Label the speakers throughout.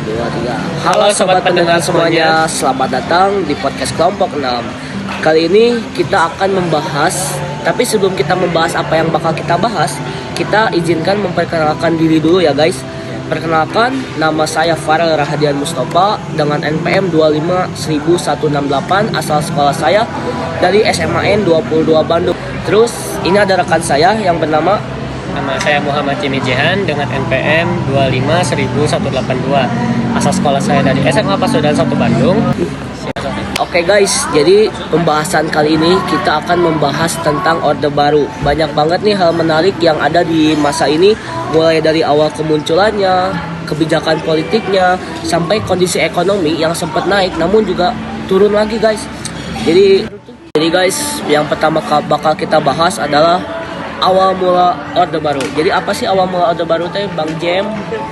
Speaker 1: 2, 3. Halo sobat pendengar semuanya, selamat datang di podcast kelompok 6. Kali ini kita akan membahas, tapi sebelum kita membahas apa yang bakal kita bahas, kita izinkan memperkenalkan diri dulu ya guys. Perkenalkan, nama saya Farel Rahadian Mustafa dengan NPM 25.168, asal sekolah saya dari SMAN 22 Bandung. Terus ini ada rekan saya yang bernama
Speaker 2: Nama saya Muhammad Jimmy Jehan dengan NPM 25.182, asal sekolah saya dari SMA Pasundan 1 Bandung.
Speaker 1: Oke guys, jadi pembahasan kali ini kita akan membahas tentang Orde Baru. Banyak banget nih hal menarik yang ada di masa ini, mulai dari awal kemunculannya, kebijakan politiknya, sampai kondisi ekonomi yang sempat naik namun juga turun lagi guys. Jadi guys, yang pertama bakal kita bahas adalah awal mula Orde Baru. Jadi apa sih awal mula Orde Baru teh, Bang Jem?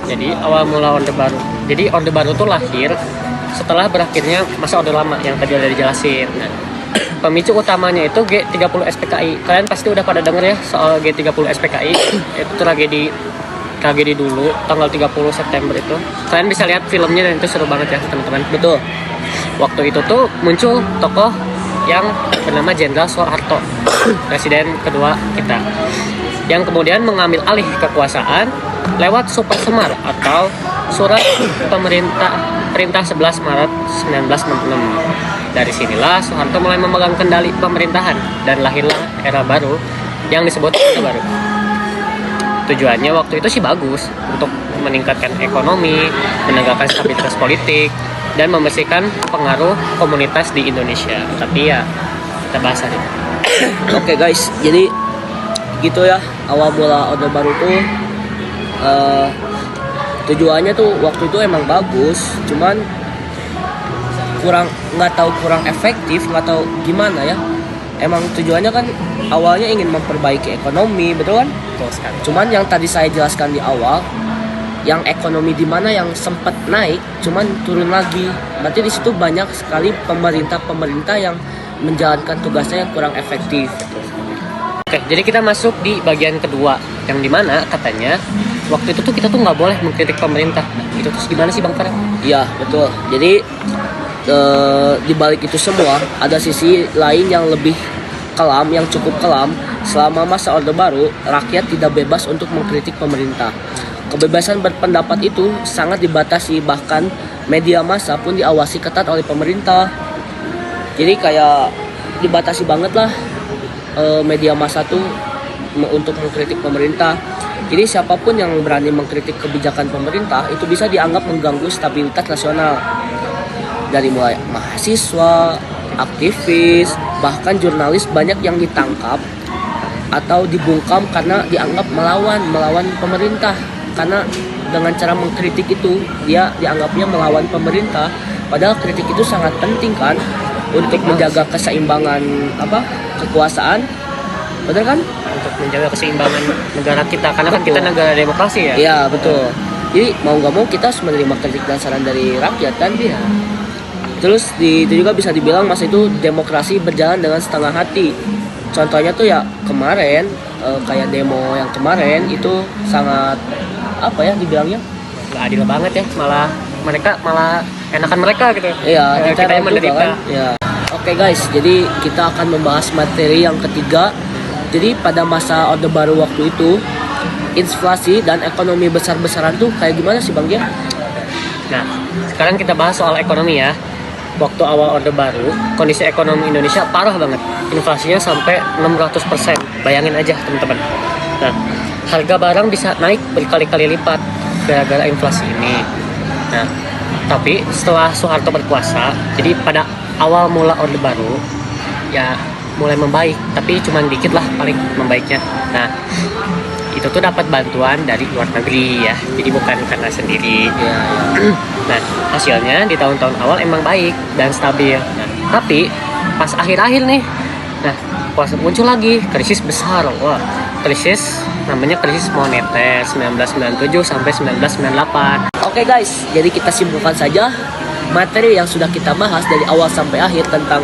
Speaker 2: Jadi awal mula Orde Baru. Jadi Orde Baru itu lahir setelah berakhirnya masa Orde Lama yang tadi udah dijelasin. Nah, pemicu utamanya itu G30 SPKI. Kalian pasti udah pada denger ya soal G30 SPKI. Itu tragedi dulu tanggal 30 September itu. Kalian bisa lihat filmnya dan itu seru banget ya teman-teman.
Speaker 1: Betul.
Speaker 2: Waktu itu tuh muncul tokoh yang bernama Jenderal Soeharto, presiden kedua kita, yang kemudian mengambil alih kekuasaan lewat Super Semar atau Surat Perintah 11 Maret 1966. Dari sinilah Soeharto mulai memegang kendali pemerintahan dan lahirlah era baru yang disebut Orde Baru. Tujuannya waktu itu sih bagus, untuk meningkatkan ekonomi, menegakkan stabilitas politik, dan membersihkan pengaruh komunitas di Indonesia. Tapi ya kita bahas hari ini.
Speaker 1: Oke guys, jadi gitu ya awal mula Orde Baru tuh tujuannya tuh waktu itu emang bagus, cuman kurang efektif, nggak tahu gimana ya. Emang tujuannya kan awalnya ingin memperbaiki ekonomi, betul kan?
Speaker 2: Betul sekali.
Speaker 1: Cuman yang tadi saya jelaskan di awal, yang ekonomi di mana yang sempat naik cuman turun lagi. Berarti di situ banyak sekali pemerintah yang menjalankan tugasnya yang kurang efektif.
Speaker 2: Oke, jadi kita masuk di bagian kedua, yang dimana katanya waktu itu tuh kita tuh nggak boleh mengkritik pemerintah. Itu terus gimana sih Bang Farel?
Speaker 1: Iya betul. Jadi di balik itu semua ada sisi lain yang lebih kelam, yang cukup kelam. Selama masa Orde Baru, rakyat tidak bebas untuk mengkritik pemerintah. Kebebasan berpendapat itu sangat dibatasi, bahkan media massa pun diawasi ketat oleh pemerintah. Jadi kayak dibatasi banget lah media massa tuh untuk mengkritik pemerintah. Jadi siapapun yang berani mengkritik kebijakan pemerintah itu bisa dianggap mengganggu stabilitas nasional. Dari mulai mahasiswa, aktivis, bahkan jurnalis banyak yang ditangkap atau dibungkam karena dianggap melawan pemerintah. Karena dengan cara mengkritik itu dia dianggapnya melawan pemerintah, padahal kritik itu sangat penting kan untuk menjaga keseimbangan kekuasaan, betul kan?
Speaker 2: Untuk menjaga keseimbangan negara kita, karena kan kita negara demokrasi ya.
Speaker 1: Iya betul. Jadi mau nggak mau kita harus menerima kritik dan saran dari rakyat kan dia. Terus itu juga bisa dibilang masa itu demokrasi berjalan dengan setengah hati. Contohnya tuh ya kemarin kayak demo yang kemarin itu sangat dibilangnya
Speaker 2: Nggak adil banget ya, mereka malah enakan mereka gitu.
Speaker 1: Iya,
Speaker 2: kita yang menderita
Speaker 1: kan? Ya. Oke guys, jadi kita akan membahas materi yang ketiga. Jadi pada masa Orde Baru waktu itu, inflasi dan ekonomi besar-besaran tuh kayak gimana sih Bang Gia?
Speaker 2: Nah, sekarang kita bahas soal ekonomi ya. Waktu awal Orde Baru, kondisi ekonomi Indonesia parah banget. Inflasinya sampai 600%. Bayangin aja teman-teman. Nah, harga barang bisa naik berkali-kali lipat gara-gara inflasi ini. Nah, tapi setelah Soeharto berkuasa, jadi pada awal mula Orde Baru ya mulai membaik, tapi cuma dikit lah paling membaiknya. Nah, itu tuh dapat bantuan dari luar negeri ya, jadi bukan karena sendiri. Nah, hasilnya di tahun-tahun awal emang baik dan stabil. Nah, tapi pas akhir-akhir nih, nah muncul lagi krisis besar. Wah, namanya krisis moneter 1997 sampai 1998.
Speaker 1: Oke guys, jadi kita simpulkan saja materi yang sudah kita bahas dari awal sampai akhir tentang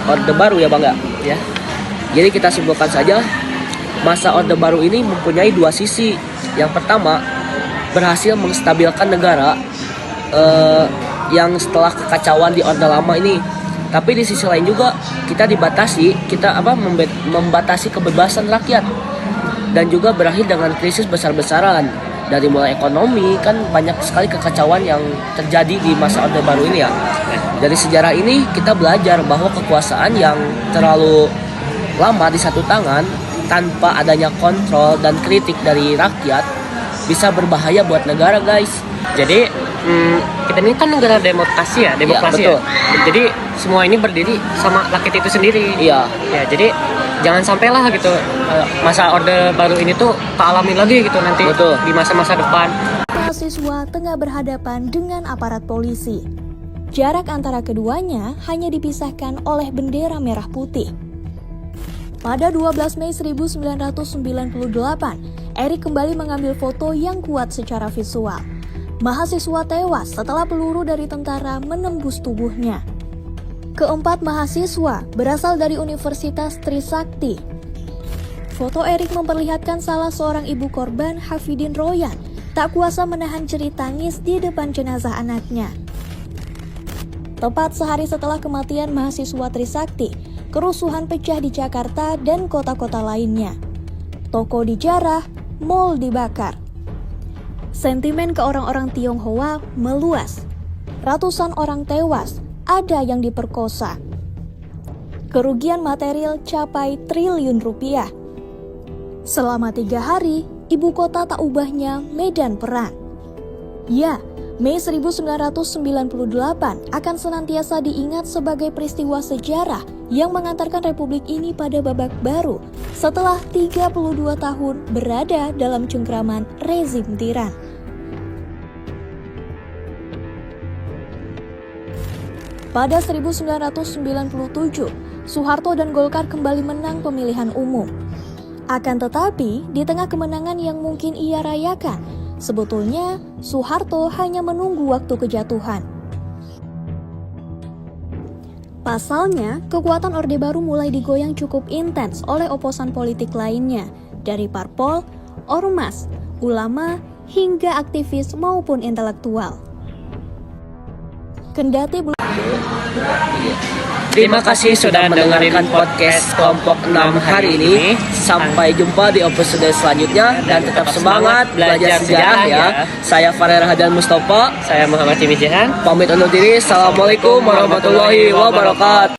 Speaker 1: Orde Baru ya Bang ya. Jadi kita simpulkan saja, masa Orde Baru ini mempunyai dua sisi. Yang pertama, berhasil menstabilkan negara yang setelah kekacauan di Orde Lama ini. Tapi di sisi lain juga kita membatasi kebebasan rakyat dan juga berakhir dengan krisis besar-besaran. Dari mulai ekonomi kan banyak sekali kekacauan yang terjadi di masa Orde Baru ini ya. Dari sejarah ini kita belajar bahwa kekuasaan yang terlalu lama di satu tangan tanpa adanya kontrol dan kritik dari rakyat bisa berbahaya buat negara, guys.
Speaker 2: Jadi kita ini kan negara demokrasi ya.
Speaker 1: betul.
Speaker 2: Jadi semua ini berdiri sama rakyat itu sendiri.
Speaker 1: Iya.
Speaker 2: Ya, jadi jangan sampailah gitu masa Orde Baru ini tuh kealamin lagi gitu nanti.
Speaker 1: Betul.
Speaker 2: Di masa-masa depan.
Speaker 3: Mahasiswa tengah berhadapan dengan aparat polisi. Jarak antara keduanya hanya dipisahkan oleh bendera merah putih. Pada 12 Mei 1998, Erik kembali mengambil foto yang kuat secara visual. Mahasiswa tewas setelah peluru dari tentara menembus tubuhnya. Keempat mahasiswa berasal dari Universitas Trisakti. Foto Erik memperlihatkan salah seorang ibu korban, Hafidin Royan, tak kuasa menahan jerit tangis di depan jenazah anaknya. Tepat sehari setelah kematian mahasiswa Trisakti, kerusuhan pecah di Jakarta dan kota-kota lainnya. Toko dijarah, mal dibakar. Sentimen ke orang-orang Tionghoa meluas. Ratusan orang tewas, ada yang diperkosa. Kerugian material capai triliun rupiah. Selama 3 hari, ibu kota tak ubahnya medan perang. Ya, Mei 1998 akan senantiasa diingat sebagai peristiwa sejarah yang mengantarkan republik ini pada babak baru setelah 32 tahun berada dalam cengkraman rezim tiran. Pada 1997, Soeharto dan Golkar kembali menang pemilihan umum. Akan tetapi, di tengah kemenangan yang mungkin ia rayakan, sebetulnya Soeharto hanya menunggu waktu kejatuhan. Pasalnya, kekuatan Orde Baru mulai digoyang cukup intens oleh oposan politik lainnya, dari parpol, ormas, ulama, hingga aktivis maupun intelektual. Kendati belum...
Speaker 1: Terima kasih sudah mendengarkan podcast kelompok 6 hari ini. Sampai jumpa di episode selanjutnya dan tetap semangat belajar sejarah ya. Saya Farel Hadan Mustafa.
Speaker 2: Saya Muhammad Cimijahan.
Speaker 1: Pamit undur diri. Assalamualaikum warahmatullahi wabarakatuh.